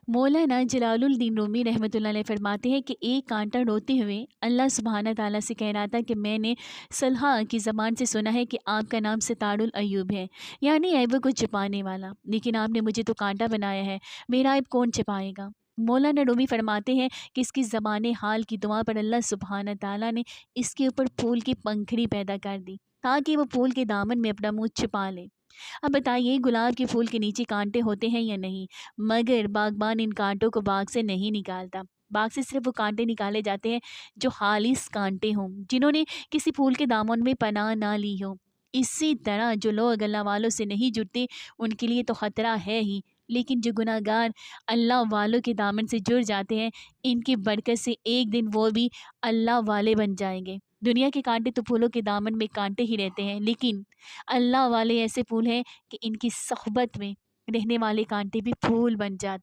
مولانا جلال الدین رومی رحمۃ اللہ علیہ فرماتے ہیں کہ ایک کانٹا ڈوتے ہوئے اللہ سبحانہ تعالیٰ سے کہہ رہا تھا کہ میں نے صلحہ کی زبان سے سنا ہے کہ آپ کا نام ستار الایوب ہے، یعنی عیبوں کو چھپانے والا، لیکن آپ نے مجھے تو کانٹا بنایا ہے، میرا عیب کون چھپائے گا؟ مولانا رومی فرماتے ہیں کہ اس کی زبان حال کی دعا پر اللہ سبحانہ تعالیٰ نے اس کے اوپر پھول کی پنکھڑی پیدا کر دی تاکہ وہ پھول کے دامن میں اپنا منہ چھپا لے۔ اب بتائیے گلاب کے پھول کے نیچے کانٹے ہوتے ہیں یا نہیں؟ مگر باغبان ان کانٹوں کو باغ سے نہیں نکالتا۔ باغ سے صرف وہ کانٹے نکالے جاتے ہیں جو خالص کانٹے ہوں، جنہوں نے کسی پھول کے دامن میں پناہ نہ لی ہو۔ اسی طرح جو لوگ اللہ والوں سے نہیں جڑتے ان کے لیے تو خطرہ ہے ہی، لیکن جو گناہ گار اللہ والوں کے دامن سے جڑ جاتے ہیں، ان کی برکت سے ایک دن وہ بھی اللہ والے بن جائیں گے۔ دنیا کے کانٹے تو پھولوں کے دامن میں کانٹے ہی رہتے ہیں، لیکن اللہ والے ایسے پھول ہیں کہ ان کی صحبت میں رہنے والے کانٹے بھی پھول بن جاتے ہیں۔